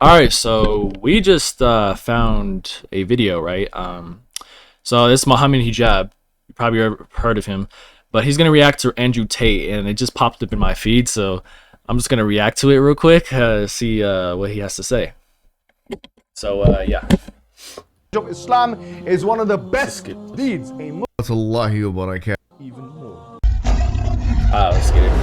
All right, so we just found a video, right? So this Mohammed Hijab, you probably ever heard of him, but he's gonna react to Andrew Tate, and it just popped up in my feed, so I'm just gonna react to it real quick, see what he has to say. So yeah. Islam is one of the best deeds a Muslim Warahmatullahi wabarakatuh. even more. Let's get it.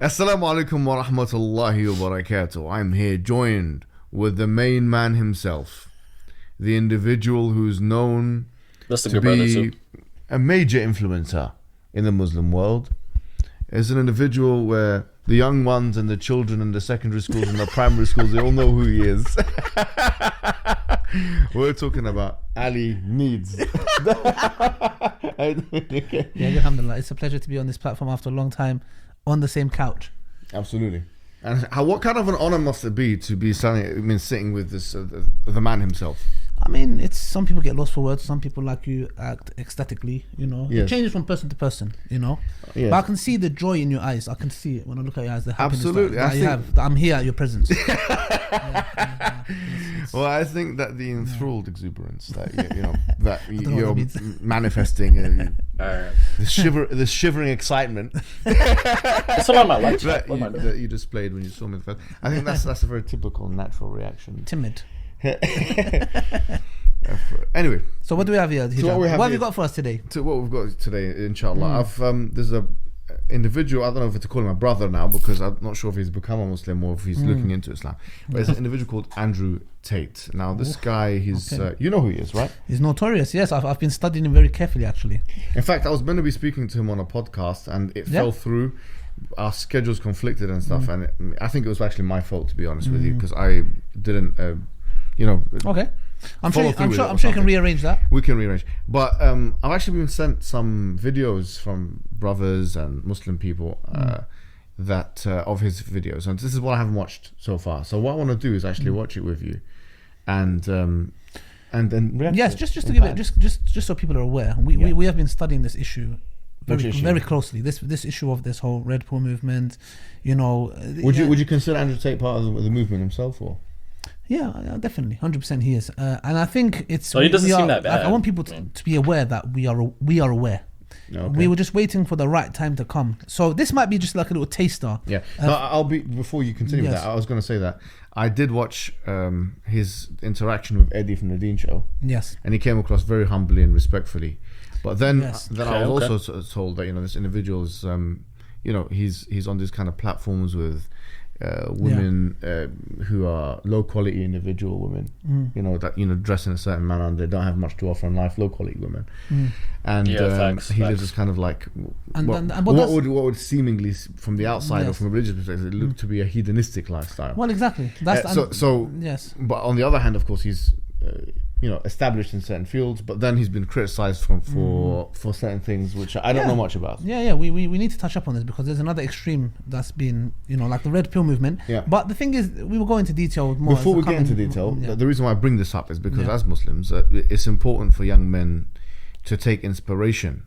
Assalamu alaikum wa rahmatullahi wa barakatuh. I'm here joined with the main man himself, the individual who's known to be a major influencer in the Muslim world. As an individual where the young ones and the children in the secondary schools and the primary schools, they all know who he is. We're talking about Ali Needs. Yeah, alhamdulillah. It's a pleasure to be on this platform after a long time on the same couch. Absolutely. And what kind of an honor must it be to be sitting with this the man himself? I mean, it's some people get lost for words. Some people, like you, act ecstatically. You know, Yes. It changes from person to person. You know, Yes. but I can see the joy in your eyes. I can see it when I look at your eyes. The happiness Absolutely. that you have. That I'm here at your presence. Well, I think that the enthralled exuberance that that know what you're that means. manifesting, the shivering excitement That's what I like. that you displayed when you saw me the first. I think that's a very typical and natural reaction. Timid. Anyway, So what do we have here? Hijab? what we have What have you here- got for us today? to what we've got today, inshallah. There's a individual, I don't know if to call him a brother now, because I'm not sure if he's become a Muslim or if he's looking into Islam, but there's an individual called Andrew Tate. Now this guy, he's you know who he is, right? He's notorious. Yes, I've been studying him very carefully, actually. In fact, I was meant to be speaking to him on a podcast and it fell through. Our schedules conflicted and stuff, and I think it was actually my fault, to be honest with you, because I didn't Okay, I'm sure. Follow through I'm with sure. it or I'm sure you can something. rearrange that. we can rearrange. But I've actually been sent some videos from brothers and Muslim people that of his videos, and this is what I haven't watched so far. So what I want to do is actually watch it with you, and then react. Yes, to it. just to give it, just so people are aware, we have been studying this issue Which issue? very closely. This issue of this whole Red Pill movement, you know. Would you consider Andrew Tate part of the movement himself, or? Yeah, definitely, 100% he is, and I think it's. So he doesn't seem that bad. I want people to be aware that we are aware. Okay. We were just waiting for the right time to come. So this might be just like a little taster. Yeah. No, I'll be before you continue with yes. that. I was going to say that I did watch his interaction with Eddie from the Dean Show, Yes. and he came across very humbly and respectful. But then, Yes. I was also told that this individual is, he's on these kind of platforms with women who are low quality individual women, that dress in a certain manner and they don't have much to offer in life. Low quality women, and he lives this kind of like what would seemingly from the outside or from a religious perspective look to be a hedonistic lifestyle. Well, exactly. That's yes. But on the other hand, of course, he's established in certain fields, but then he's been criticized for certain things which I don't know much about. Yeah. We need to touch up on this because there's another extreme that's been, like the Red Pill movement. Yeah. But the thing is, we will go into detail more. Before we get into detail, the reason why I bring this up is because as Muslims, it's important for young men to take inspiration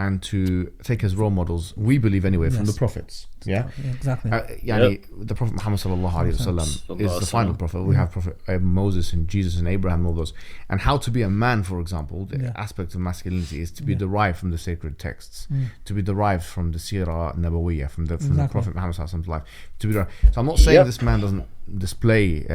and to take as role models, we believe anyway, from the prophets. Yeah, exactly. The Prophet Muhammad sallallahu alaihi wasallam is the final prophet. We have Prophet Moses and Jesus and Abraham and all those. And how to be a man, for example, the aspect of masculinity is to be derived from the sacred texts, to be derived from the Sirah Nabawiyah, from the Prophet Muhammad sallallahu alaihi wasallam's life. To be derived. So I'm not saying this man doesn't display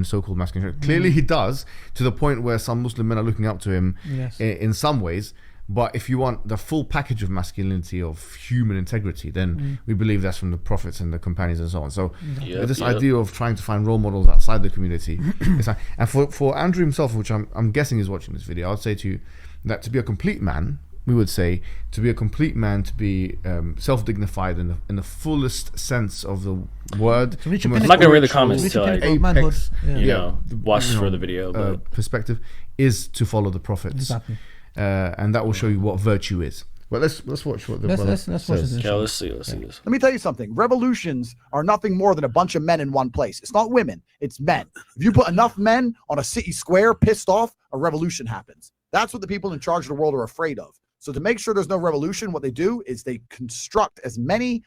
so-called masculine. Clearly he does, to the point where some Muslim men are looking up to him in some ways. But if you want the full package of masculinity, of human integrity, then we believe that's from the prophets and the companions and so on. So this idea of trying to find role models outside the community, and for Andrew himself, which I'm guessing is watching this video, I would say to you that to be a complete man, we would say to be a complete man, to be self-dignified in the fullest sense of the word. To reach I'm not gonna read the comments reach till a pinnacle of manhood. watch for the video. Perspective is to follow the prophets. Exactly. And that will show you what virtue is. Well, let's watch what the brother Let's watch says. this. Yeah, let's see this. Let me tell you something. Revolutions are nothing more than a bunch of men in one place. It's not women, it's men. If you put enough men on a city square pissed off, a revolution happens. That's what the people in charge of the world are afraid of. So to make sure there's no revolution, what they do is they construct as many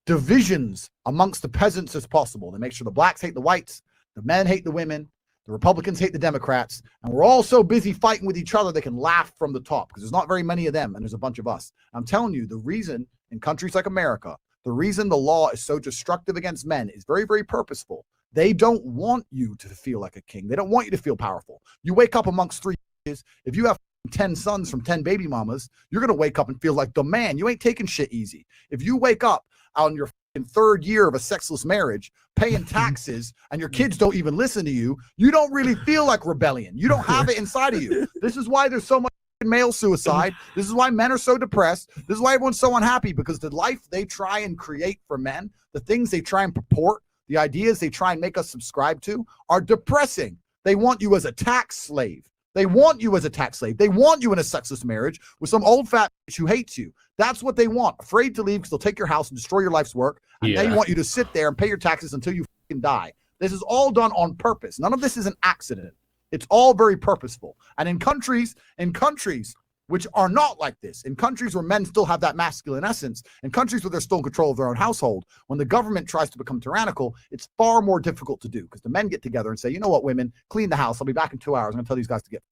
divisions amongst the peasants as possible. They make sure the blacks hate the whites, the men hate the women, the Republicans hate the Democrats, and we're all so busy fighting with each other they can laugh from the top because there's not very many of them and there's a bunch of us. I'm telling you, the reason in countries like America, the reason the law is so destructive against men is very, very purposeful. They don't want you to feel like a king. They don't want you to feel powerful. You wake up amongst 3 kids. If you have 10 sons from 10 baby mamas, you're going to wake up and feel like the man. You ain't taking shit easy. If you wake up on your 3rd year of a sexless marriage, paying taxes, and your kids don't even listen to you, you don't really feel like rebellion. You don't have it inside of you. This is why there's so much male suicide. This is why men are so depressed. This is why everyone's so unhappy, because the life they try and create for men, the things they try and purport, the ideas they try and make us subscribe to are depressing. They want you as a tax slave. They want you as a tax slave. They want you in a sexless marriage with some old fat bitch who hates you. That's what they want. Afraid to leave because they'll take your house and destroy your life's work. And they want you to sit there and pay your taxes until you fucking die. This is all done on purpose. None of this is an accident. It's all very purposeful. And in countries which are not like this, in countries where men still have that masculine essence, in countries where they're still in control of their own household, when the government tries to become tyrannical, it's far more difficult to do because the men get together and say, you know what, women, clean the house. I'll be back in 2 hours. I'm going to tell these guys to get.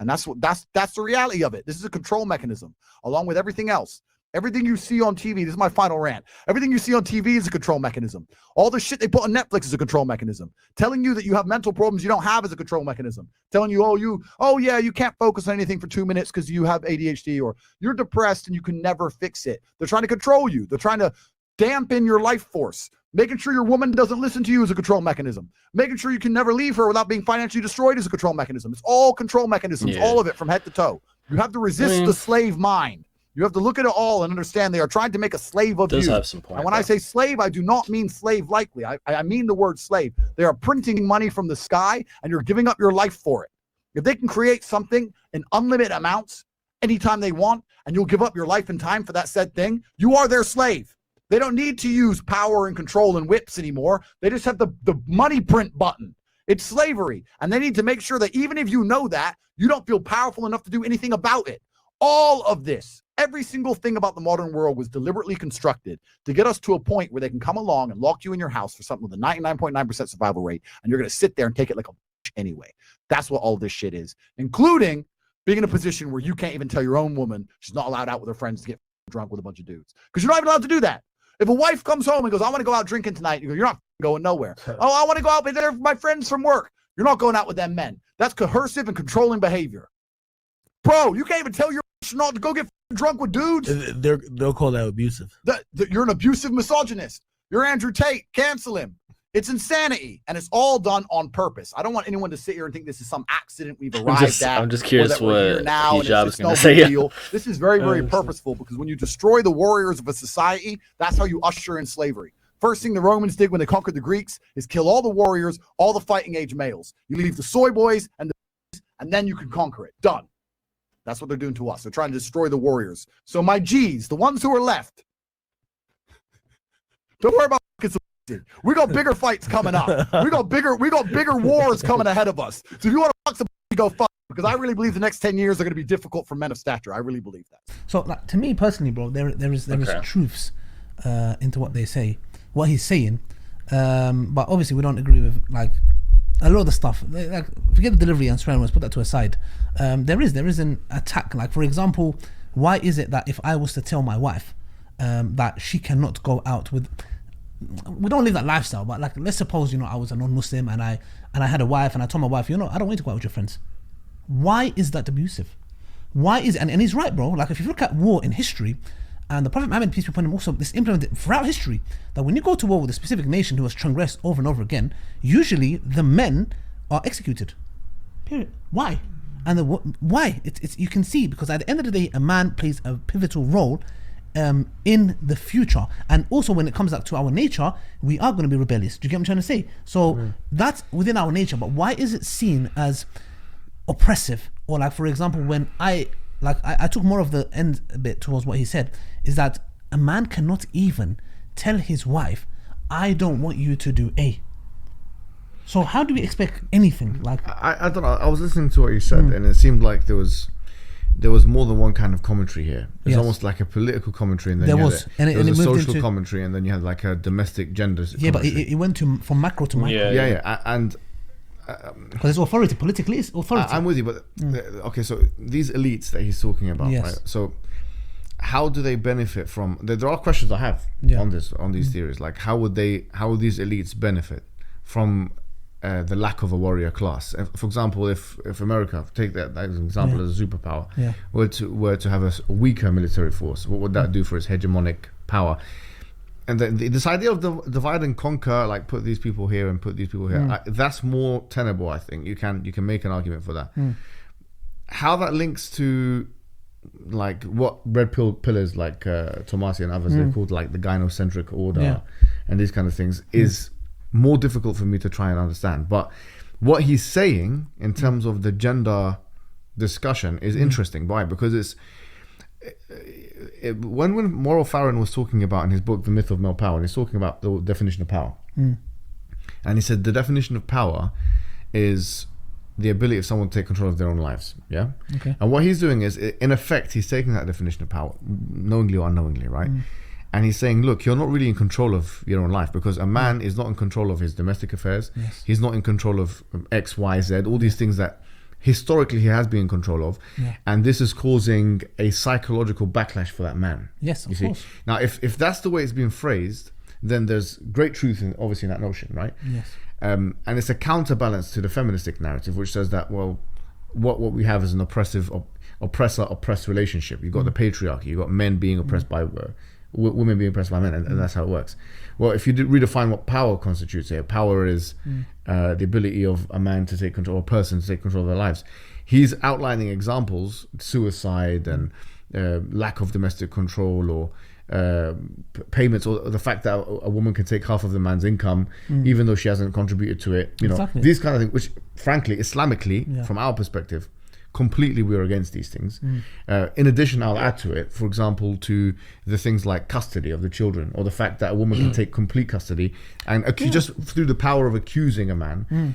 And that's the reality of it. This is a control mechanism along with everything else. Everything you see on TV, this is my final rant. Everything you see on TV is a control mechanism. All the shit they put on Netflix is a control mechanism. Telling you that you have mental problems you don't have is a control mechanism. Telling you, you can't focus on anything for 2 minutes because you have ADHD, or you're depressed and you can never fix it. They're trying to control you. They're trying to dampen your life force. Making sure your woman doesn't listen to you is a control mechanism. Making sure you can never leave her without being financially destroyed is a control mechanism. It's all control mechanisms, all of it from head to toe. You have to resist the slave mind. You have to look at it all and understand they are trying to make a slave of you. Have some point, and when I say slave, I do not mean slave likely. I mean the word slave. They are printing money from the sky and you're giving up your life for it. If they can create something in unlimited amounts anytime they want, and you'll give up your life and time for that said thing, you are their slave. They don't need to use power and control and whips anymore. They just have the money print button. It's slavery. And they need to make sure that even if you know that, you don't feel powerful enough to do anything about it. All of this, every single thing about the modern world was deliberately constructed to get us to a point where they can come along and lock you in your house for something with a 99.9% survival rate, and you're going to sit there and take it like a bitch anyway. That's what all this shit is, including being in a position where you can't even tell your own woman she's not allowed out with her friends to get drunk with a bunch of dudes, because you're not even allowed to do that. If a wife comes home and goes, I want to go out drinking tonight, you go, you're not going nowhere. Oh, I want to go out with my friends from work. You're not going out with them men. That's coercive and controlling behavior. Bro, you can't even tell your not to go get drunk with dudes. They'll call that abusive. You're an abusive misogynist. You're Andrew Tate. Cancel him. It's insanity, and it's all done on purpose. I don't want anyone to sit here and think this is some accident we've arrived at. I'm just curious what Hijab is going to say. This is very, very purposeful, because when you destroy the warriors of a society, that's how you usher in slavery. First thing the Romans did when they conquered the Greeks is kill all the warriors, all the fighting age males. You leave the soy boys and then you can conquer it. Done. That's what they're doing to us. They're trying to destroy the warriors. So my G's, the ones who are left, don't worry about we got bigger fights coming up. We got bigger wars coming ahead of us. So if you want to fuck some, go fuck, because I really believe the next 10 years are going to be difficult for men of stature. I really believe that. So, like, to me personally, bro, there is truths into what they say, what he's saying, but obviously we don't agree with like a lot of the stuff. Like, forget the delivery and swearing. Let's put that to a side. There is an attack. Like, for example, why is it that if I was to tell my wife that she cannot go out with, we don't live that lifestyle, but like, let's suppose, I was a non-Muslim and I had a wife, and I told my wife, I don't want you to go out with your friends. Why is that abusive? Why is, and he's right, bro. Like, if you look at war in history, and the Prophet Muhammad, peace be upon him, also this implemented throughout history, that when you go to war with a specific nation who has transgressed over and over again, usually the men are executed. Period. Why? And why? It's you can see, because at the end of the day, a man plays a pivotal role in the future, and also when it comes back to our nature, we are going to be rebellious. Do you get what I'm trying to say? So that's within our nature, but why is it seen as oppressive? Or like, for example, when I took more of the end a bit towards what he said, is that a man cannot even tell his wife, I don't want you to do A. So how do we expect anything? Like, I don't know, I was listening to what you said, and it seemed like there was there was more than one kind of commentary here. It's Yes. almost like a political commentary, and then There you had was. a, And it- there and was it a moved social into- commentary, and then you had like a domestic gender Yeah, but commentary. it went from macro to micro. Yeah. yeah, and Because it's authority. Politically, it's authority. I'm with you, but okay, so these elites that he's talking about, Yes. right? So how do they benefit from? There are questions I have Yeah. on these theories. Like, how would these elites benefit from the lack of a warrior class? For example, if America, take that as an example, as a superpower, Yeah. were to have a weaker military force, what would that do for its hegemonic power? And then this idea of divide and conquer, like put these people here and put these people here, that's more tenable. I think you can make an argument for that. How that links to like what red pill pillars like Tomasi and others they're called like the gynocentric order and these kind of things is more difficult for me to try and understand. But what he's saying in terms of the gender discussion is interesting. Why? Because it's when Moral Farron was talking about in his book The Myth of Male Power, he's talking about the definition of power, and he said the definition of power is the ability of someone to take control of their own lives. Yeah. Okay. And what he's doing is, in effect, he's taking that definition of power, knowingly or unknowingly, right? And he's saying, look, you're not really in control of your own life, because a man is not in control of his domestic affairs. Yes. He's not in control of X, Y, Z, all these things that historically he has been in control of. Yeah. And this is causing a psychological backlash for that man. Yes, of you see? course. Now, if that's the way it's being phrased, then there's great truth obviously in that notion, right? Yes. And it's a counterbalance to the feministic narrative, which says that, well, what we have is an oppressor-oppressed relationship. You've got the patriarchy, you've got men being oppressed by women being oppressed by men, and that's how it works. Well, if you redefine what power constitutes here, power is the ability of a man to take control, or a person to take control of their lives. He's outlining examples, suicide and lack of domestic control, or payments, or the fact that a woman can take half of the man's income even though she hasn't contributed to it, Exactly. these kind of things, which frankly Islamically from our perspective completely we're against these things. In addition, I'll add to it, for example, to the things like custody of the children, or the fact that a woman can take complete custody and just through the power of accusing a man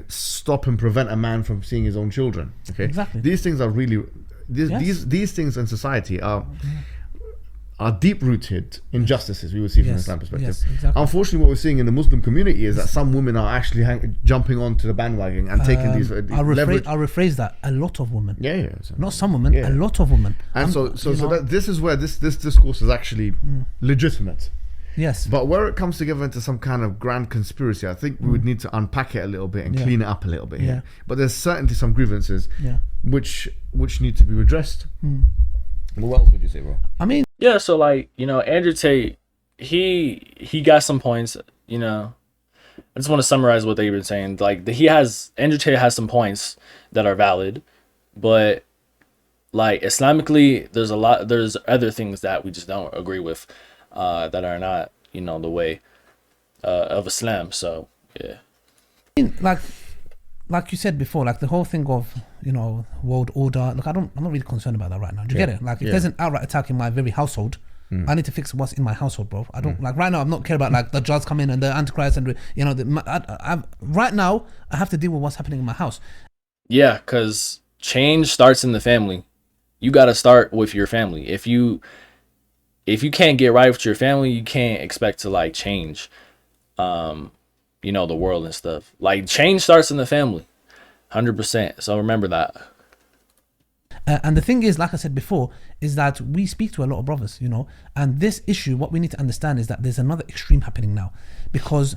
stop and prevent a man from seeing his own children. Okay. Exactly. These things are really these things in society are deep-rooted injustices we would see from an Islam perspective. Yes, exactly. Unfortunately, what we're seeing in the Muslim community is that some women are actually jumping onto the bandwagon and taking these leverage. I'll rephrase that. A lot of women. So- Not some women. Yeah. A lot of women. And so you know, that this is where this discourse is actually legitimate. Yes. But where it comes together into some kind of grand conspiracy, I think we would need to unpack it a little bit and clean it up a little bit here. But there's certainly some grievances which need to be redressed. What else would you say, bro? I mean, Yeah, so like, Andrew Tate, he got some points, I just want to summarize what they've been saying. Like Andrew Tate has some points that are valid, but like Islamically, there's other things that we just don't agree with, that are not, the way of Islam. So yeah. like you said before, like the whole thing of world order. Look, I'm not really concerned about that right now. Do you get it? Like, if there's an outright attack in my very household, I need to fix what's in my household, bro. I don't like right now. I'm not care about like the judge come in and the Antichrist and right now I have to deal with what's happening in my house. Yeah, because change starts in the family. You got to start with your family. If you can't get right with your family, you can't expect to like change, the world and stuff. Like, change starts in the family, 100%. So remember that. And the thing is, like I said before, is that we speak to a lot of brothers, and this issue, what we need to understand is that there's another extreme happening now, because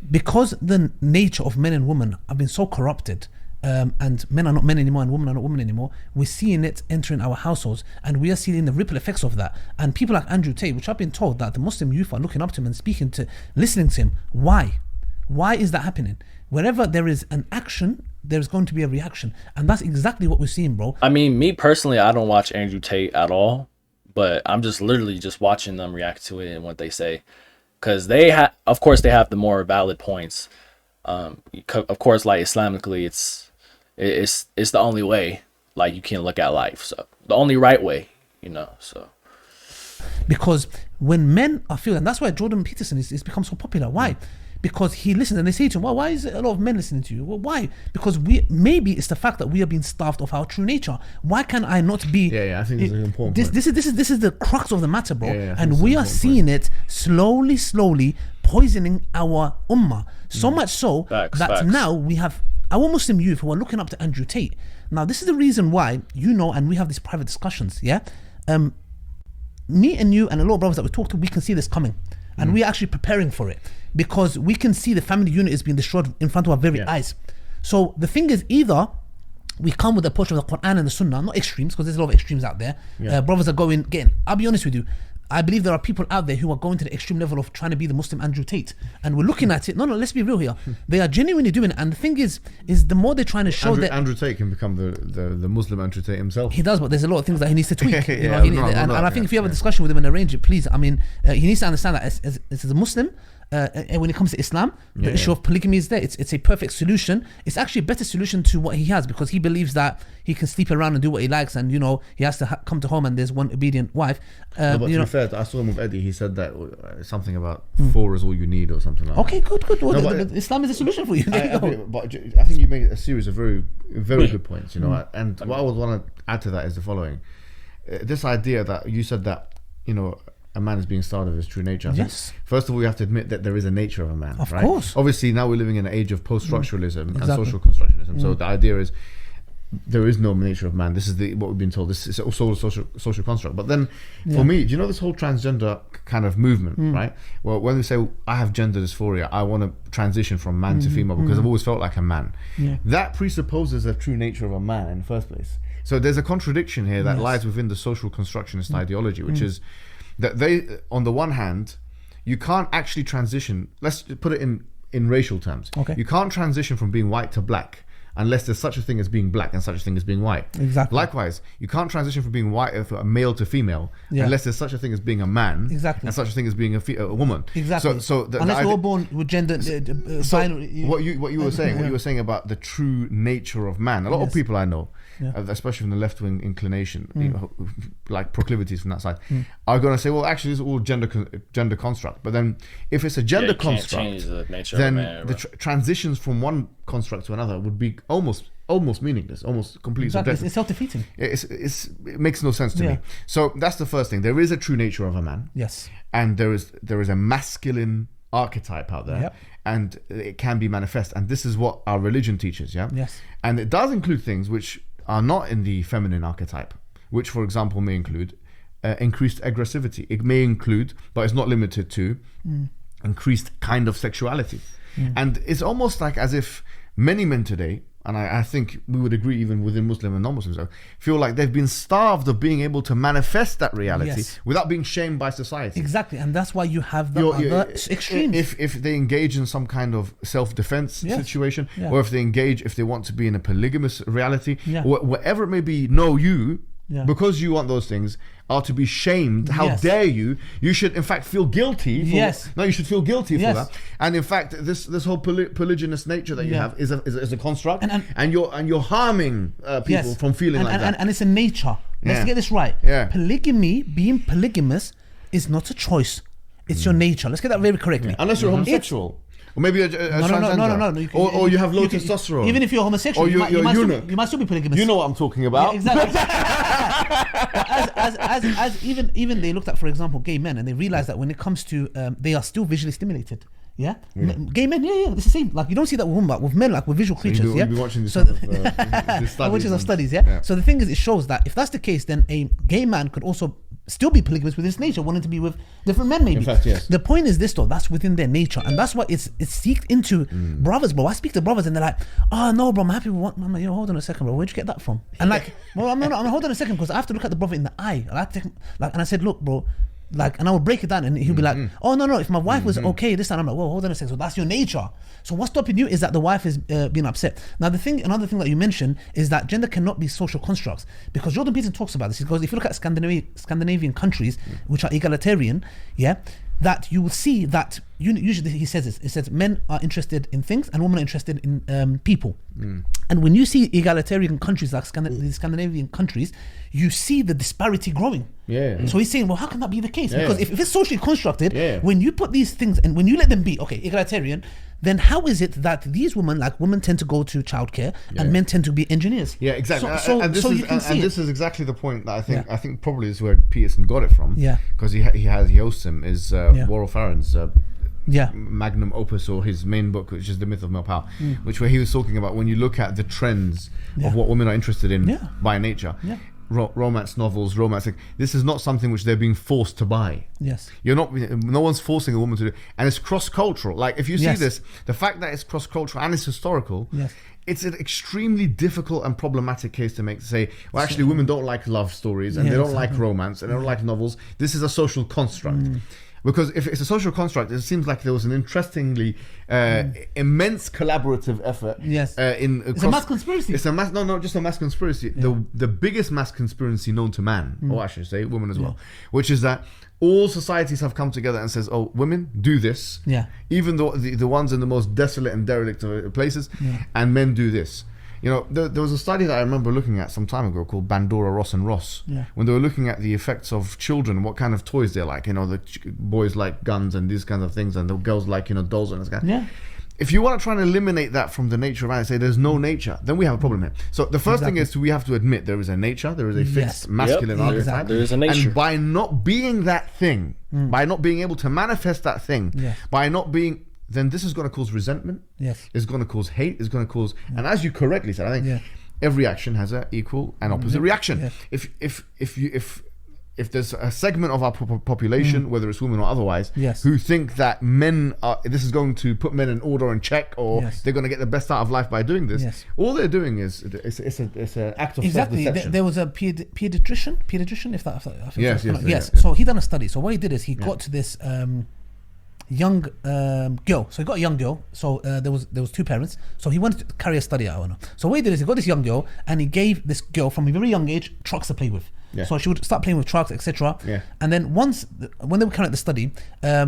the nature of men and women have been so corrupted, and men are not men anymore and women are not women anymore. We're seeing it entering our households, and we are seeing the ripple effects of that. And people like Andrew Tate, which I've been told that the Muslim youth are looking up to him and listening to him. Why is that happening? Wherever there is an action, there's going to be a reaction, and that's exactly what we're seeing, bro. I mean, me personally, I don't watch Andrew Tate at all, but I'm just literally just watching them react to it and what they say, because of course, they have the more valid points. Of course, like Islamically, it's the only way, like, you can look at life. So the only right way, so. Because when men are feeling, and that's why Jordan Peterson is become so popular. Why? because he listens, and they say to him, well, why is a lot of men listening to you? Well, why? Because maybe it's the fact that we are being starved of our true nature. Why can I not be? I think this is an important point. This is the crux of the matter, bro. And we are seeing it slowly poisoning our ummah. So much so that now we have our Muslim youth who are looking up to Andrew Tate. Now, this is the reason why, and we have these private discussions, me and you and a lot of brothers that we talk to, we can see this coming. And we're actually preparing for it, because we can see the family unit is being destroyed in front of our very eyes. So the thing is, either we come with the approach of the Quran and the Sunnah, not extremes, because there's a lot of extremes out there. Brothers are getting, I'll be honest with you, I believe there are people out there who are going to the extreme level of trying to be the Muslim Andrew Tate, and we're looking at it. No, let's be real here. They are genuinely doing it, and the thing is the more they're trying to show that Andrew Tate can become the Muslim Andrew Tate himself. He does, but there's a lot of things that he needs to tweak. And I think if you have a discussion with him and arrange it, please. I mean, he needs to understand that as a Muslim. And when it comes to Islam, the issue of polygamy is there. It's a perfect solution. It's actually a better solution to what he has, because he believes that he can sleep around and do what he likes, and he has to come to home and there's one obedient wife. But to be fair, I saw him with Eddie. He said that something about 4 is all you need or something like that. Okay, good. Well, Islam is a solution for you. But I think you made a series of very, very good points. And what I would want to add to that is the following: this idea that you said that a man is being starved of his true nature. Yes. First of all, we have to admit that there is a nature of a man. Of course. Obviously, now we're living in an age of post-structuralism and social constructionism. So the idea is there is no nature of man. This is what we've been told. This is also a social construct. But then, for me, do you know this whole transgender kind of movement, right? Well, when we say I have gender dysphoria, I want to transition from man to female because I've always felt like a man. That presupposes the true nature of a man in the first place. So there's a contradiction here that lies within the social constructionist ideology, which is that they, on the one hand, you can't actually transition. Let's put it in racial terms. You can't transition from being white to black unless there's such a thing as being black and such a thing as being white. Exactly. Likewise, you can't transition from being white, a male to female, unless there's such a thing as being a man. Exactly. And such a thing as being a woman. Exactly. So unless we're all born with gender. What you were saying about the true nature of man. A lot of people I know, especially from the left-wing inclination, like proclivities from that side, are going to say, well, actually, this is all gender construct. But then, if it's a gender construct, then the transitions from one construct to another would be almost meaningless, almost completely. Exactly. It's self-defeating. It makes no sense to me. So that's the first thing. There is a true nature of a man. Yes. And there is a masculine archetype out there, and it can be manifest. And this is what our religion teaches. Yes. And it does include things which are not in the feminine archetype, which, for example, may include increased aggressivity. It may include, but it's not limited to, increased kind of sexuality. And it's almost like as if many men today, and I think we would agree even within Muslim and non-Muslims, feel like they've been starved of being able to manifest that reality without being shamed by society. Exactly, and that's why you have the other extremes. If they engage in some kind of self-defense situation, or if they want to be in a polygamous reality, whatever it may be, because you want those things, are to be shamed. How dare you? You should in fact feel guilty for you should feel guilty for that. And in fact, this whole polygynous nature that you have is a construct, and you're harming people from feeling like that. And it's a nature. Let's get this right. Polygamy, being polygamous, is not a choice. It's your nature. Let's get that very correctly. Unless you're homosexual. Or maybe a transgender. No. Or you have low testosterone. Even if you're homosexual, you might still be polygamous. You know what I'm talking about. Exactly. as even they looked at, for example, gay men, and they realized that when it comes to they are still visually stimulated. Gay men, it's the same. Like, you don't see that with women, but with men, like, we're visual creatures. You'll be watching this studies. So the thing is, it shows that if that's the case, then a gay man could also still be polygamous with his nature, wanting to be with different men, maybe. In fact, yes. The point is this, though, that's within their nature, and that's what it's seeked into. Brothers, bro, I speak to brothers, and they're like, oh no, bro, I'm happy with one. I'm like, hold on a second, bro, where'd you get that from? And like, well, I'm hold on a second, because I have to look at the brother in the eye. And I said, look, bro, like, and I would break it down, and he'll be like, oh no, if my wife was okay this time, I'm like, well, hold on a second, so that's your nature. So what's stopping you is that the wife is being upset. Now another thing that you mentioned is that gender cannot be social constructs, because Jordan Peterson talks about this. He goes, if you look at Scandinavian countries which are egalitarian, that you will see that usually he says this. It says men are interested in things and women are interested in people. And when you see egalitarian countries like the Scandinavian countries, you see the disparity growing. So he's saying, well, how can that be the case? Because if it's socially constructed, when you put these things and when you let them be egalitarian, then how is it that these women tend to go to childcare and men tend to be engineers? Yeah, exactly. So This is exactly the point that I think probably is where Peterson got it from. Because he hosts him is Warren Farron's magnum opus, or his main book, which is The Myth of Male Power, which where he was talking about when you look at the trends of what women are interested in by nature. Romance novels, this is not something which they're being forced to buy. No one's forcing a woman to do, and it's cross-cultural. Like if you see this, the fact that it's cross-cultural and it's historical, it's an extremely difficult and problematic case to make, to say, well, actually women don't like love stories and they don't like romance and they don't like novels. This is a social construct. Because if it's a social construct, it seems like there was an interestingly immense collaborative effort. It's a mass conspiracy. It's a mass, not just a mass conspiracy. The biggest mass conspiracy known to man, or I should say, women as well, which is that all societies have come together and says, oh, women do this, even though the ones in the most desolate and derelict of places, and men do this. You know, there was a study that I remember looking at some time ago called Bandora, Ross and Ross, when they were looking at the effects of children, what kind of toys they like. You know, the boys like guns and these kinds of things, and the girls like, dolls and this kind of. If you want to try and eliminate that from the nature of man and say there's no nature, then we have a problem here. So the first thing is we have to admit there is a nature, there is a fixed masculine archetype. There is a nature. And by not being that thing, by not being able to manifest that thing, by not being, then this is going to cause resentment. It's going to cause hate. It's going to cause, and as you correctly said, I think every action has an equal and opposite reaction. If there's a segment of our population, whether it's women or otherwise, who think that this is going to put men in order and check, or they're going to get the best out of life by doing this, all they're doing is it's an act of self-deception. There was a pediatrician, if that, So he done a study. So what he did is he got to this young girl. So he got a young girl. So there was two parents. So he wanted to carry a study out on her. So what he did is he got this young girl and he gave this girl from a very young age trucks to play with. So she would start playing with trucks, etc. And then when they were carrying out the study,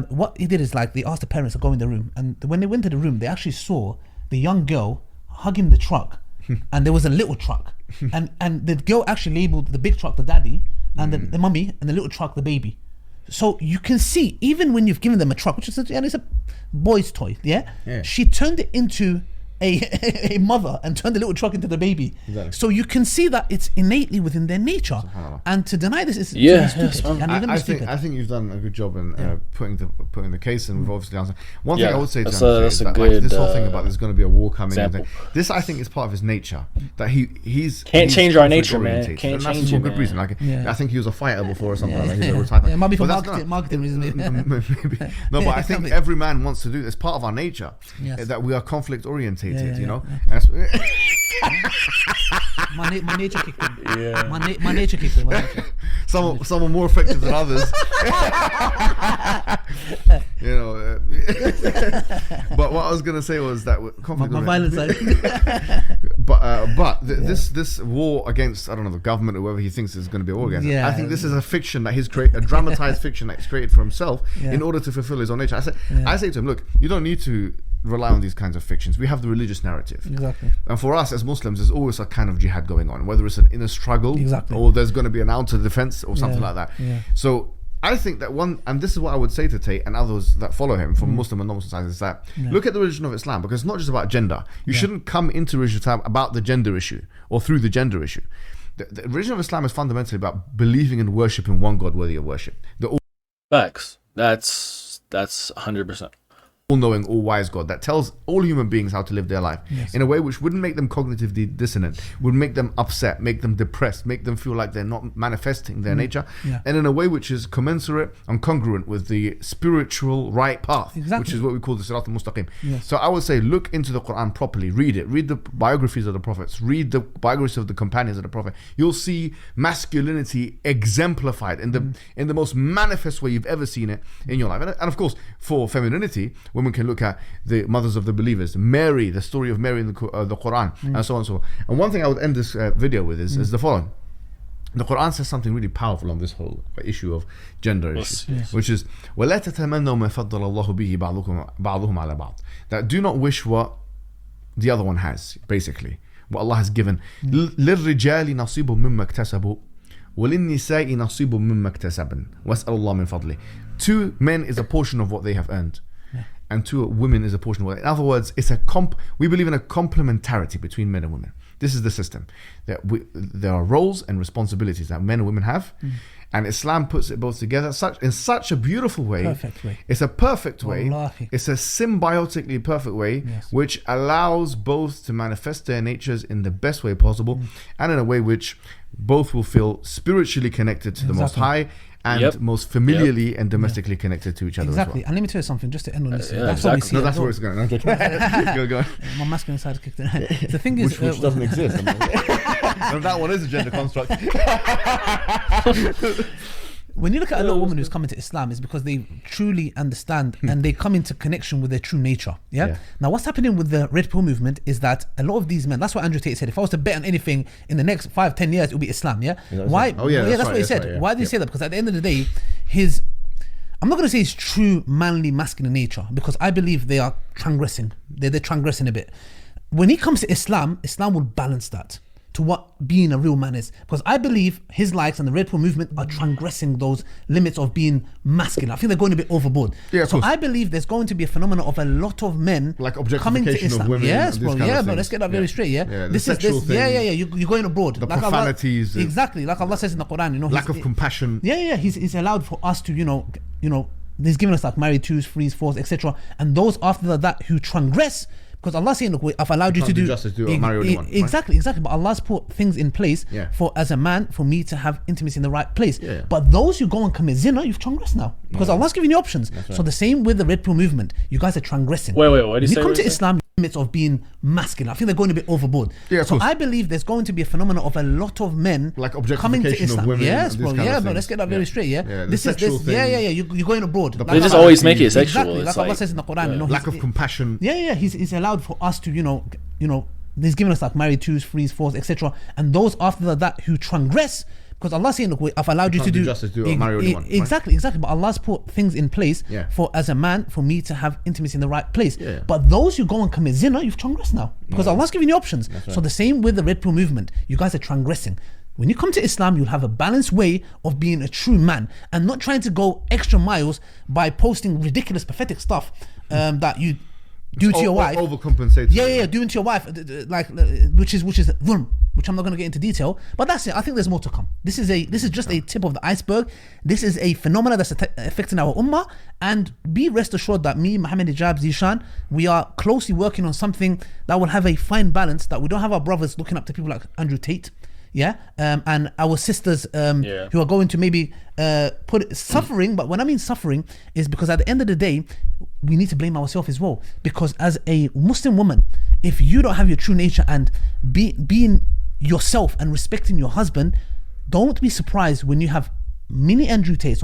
what he did is they asked the parents to go in the room, and when they went to the room, they actually saw the young girl hugging the truck, and there was a little truck, and the girl actually labeled the big truck the daddy, and the mummy, and the little truck the baby. So you can see, even when you've given them a truck, which is it's a boy's toy, she turned it into a mother and turned the little truck into the baby. So you can see that it's innately within their nature, and to deny this is to be stupid. I think you've done a good job in putting the case, and we've obviously answered. One thing I would say to him is that this whole thing about there's going to be a war coming, this I think is part of his nature, that he's change our nature, man. Can't change it, for good reason. I think he was a fighter before or something like that. He's a retired. It might be for marketing reasons. Maybe. No, but I think every man wants to do this. It's part of our nature that we are conflict oriented. My nature kicked in. My nature kicked in. Some are more effective than others. But what I was gonna say was that conflict. My violent side. This war against the government or whoever he thinks is going to be a war against. I think this is a fiction that he's created, a dramatized fiction that he's created for himself in order to fulfill his own nature. I say to him, look, you don't need to rely on these kinds of fictions. We have the religious narrative. And for us as Muslims, there's always a kind of jihad going on, whether it's an inner struggle or there's going to be an outer defense or something like that. So I think that and this is what I would say to Tate and others that follow him from Muslim and non-Muslim sides, is that look at the religion of Islam, because it's not just about gender. You shouldn't come into religion about the gender issue or through the gender issue. The religion of Islam is fundamentally about believing and worshipping one God worthy of worship. Facts. That's 100%. All-knowing, all-wise God that tells all human beings how to live their life in a way which wouldn't make them cognitively dissonant, would make them upset, make them depressed, make them feel like they're not manifesting their nature, and in a way which is commensurate and congruent with the spiritual right path, which is what we call the Sirat al-Mustaqim. So I would say, look into the Quran properly, read it, read the biographies of the prophets, read the biographies of the companions of the Prophet. You'll see masculinity exemplified in the most manifest way you've ever seen it in your life. And of course, for femininity, women can look at the mothers of the believers, Mary, the story of Mary in the Quran, and so on and so on. And one thing I would end this video with is the following. the Quran says something really powerful on this whole issue of gender issues, which is وَلَا تَتَمَنَّوْا مَا فَضَّلَ اللَّهُ بِهِ بعضهم عَلَى بعض. That do not wish what the other one has, basically what Allah has given. لِلرِّجَالِ نَصِيبٌ مِمَّا اكْتَسَبُوا وَلِلنِّسَاءِ نَصِيبٌ مِمَّا اكْتَسَبْنَ وَاسْأَلُ اللَّهَ مِنْ فَضْلِهِ. To men is a portion of what they have earned, and to women is a portion of what. In other words, it's a we believe in a complementarity between men and women. This is the system. There are roles and responsibilities that men and women have, and Islam puts it both together in such a beautiful way. Perfect way. It's a perfect way. Wallahi. It's a symbiotically perfect way, which allows both to manifest their natures in the best way possible, and in a way which both will feel spiritually connected to the Most High, and most familiarly and domestically connected to each other. Exactly. As well. And let me tell you something, just to end on this. That's what we see. No, that's where it's going. Okay. Go on. My masculine side kicked in. The thing is, Which doesn't exist. And that one is a gender construct. When you look at a lot of women who's come into Islam, it's because they truly understand and they come into connection with their true nature. Yeah? Now, what's happening with the Red Pill movement is that a lot of these men, that's what Andrew Tate said, if I was to bet on anything in the next 5-10 years, it will be Islam. Yeah? Why? Oh, yeah, that's what he said. Why did he say that? Because at the end of the day, I'm not going to say his true manly masculine nature, because I believe they are transgressing. They're transgressing a bit. When he comes to Islam, Islam will balance that to what being a real man is, because I believe his likes and the Red Pill movement are transgressing those limits of being masculine. I think they're going a bit overboard. So I believe there's going to be a phenomenon of a lot of men like coming to Islam. Of women. Yes, bro. Yeah, bro. Let's get that very straight. Yeah. This is this. Yeah. You're going abroad. The like profanities. Allah, exactly, like Allah says in the Quran. You know, lack of compassion. Yeah. He's allowed for us to, you know. He's given us like married 2s, 3s, 4s, etc. And those after that who transgress. Because Allah's saying, look, I've allowed you to do justice, marry anyone, exactly. But Allah's put things in place for, as a man, for me to have intimacy in the right place. But those who go and commit zina, you've transgressed now, because Allah's giving you options. So the same with the Red Pill movement, you guys are transgressing. Wait, what do you say? When you come to Islam, limits of being masculine, I think they're going a bit overboard. So I believe there's going to be a phenomenon of a lot of men like coming to Islam. Of women. Yes, bro. Yeah, bro. Let's get that very straight. Yeah. This is this. Yeah. You're going abroad. They just always make it sexual. Exactly, like Allah says in the Quran. You know, lack of compassion. Yeah. He's allowed for us to, you know, he's given us like married 2s, 3s, 4s, etc. And those after that who transgress, because Allah's saying, look, I've allowed you to do justice, marry anyone. Exactly. But Allah's put things in place for, as a man, for me to have intimacy in the right place. But those who go and commit zina, you've transgressed now, because Allah's giving you options. So the same with the Red Pill movement, you guys are transgressing. When you come to Islam, you'll have a balanced way of being a true man and not trying to go extra miles by posting ridiculous, pathetic stuff that you do to your wife. Overcompensate. Yeah, doing to your wife, like which is dhulm, which I'm not going to get into detail. But that's it. I think there's more to come. This is just a tip of the iceberg. This is a phenomenon that's affecting our ummah. And be rest assured that me, Mohammed Hijab, Zishan, we are closely working on something that will have a fine balance. That we don't have our brothers looking up to people like Andrew Tate. And our sisters who are going to maybe put suffering. But when I mean suffering is because at the end of the day, we need to blame ourselves as well, because as a Muslim woman, if you don't have your true nature and being yourself and respecting your husband, don't be surprised when you have many Andrew Tates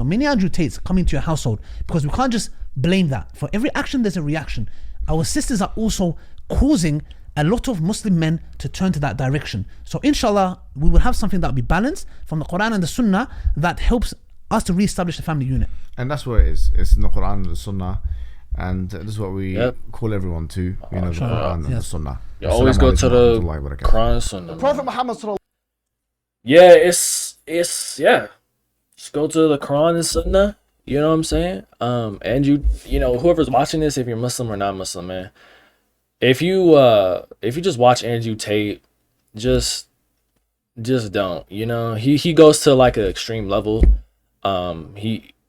coming to your household, because we can't just blame that. For every action there's a reaction. Our sisters are also causing a lot of Muslim men to turn to that direction. So inshallah, we will have something that will be balanced from the Quran and the Sunnah that helps us to re-establish the family unit. And that's where it is. It's in the Quran and the Sunnah. And this is what we call everyone to, the Quran and the Sunnah. You always go to the Quran and Sunnah. Prophet Muhammad sallallahu it's just go to the Quran and Sunnah. You know what I'm saying? And you know, whoever's watching this, if you're Muslim or not Muslim, man, if you just watch Andrew Tate, just don't, you know, he goes to like an extreme level.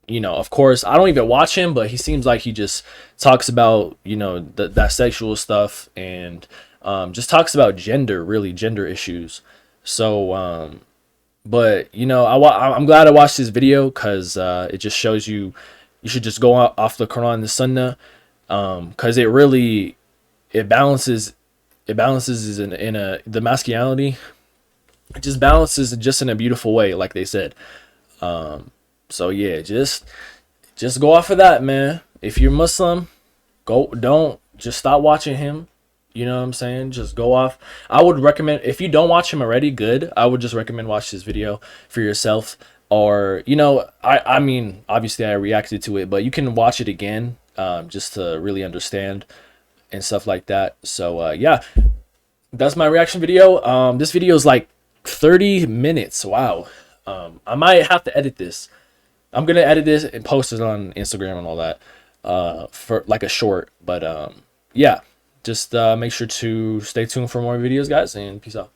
You know, of course, I don't even watch him, but he seems like he just talks about, you know, that sexual stuff and just talks about gender issues. So, but, you know, I'm glad I watched this video because it just shows you should just go off the Quran and the Sunnah, because it balances in the masculinity. It just balances just in a beautiful way, like they said. So yeah, just go off of that, man. If you're Muslim, just stop watching him. You know what I'm saying? Just go off. I would recommend, if you don't watch him already, good. I would just recommend watch this video for yourself. Or, you know, I mean, obviously I reacted to it, but you can watch it again just to really understand and stuff like that. So, yeah, that's my reaction video. This video is like 30 minutes. Wow. I might have to edit this. I'm going to edit this and post it on Instagram and all that for like a short. But, yeah. Just make sure to stay tuned for more videos, guys, and peace out.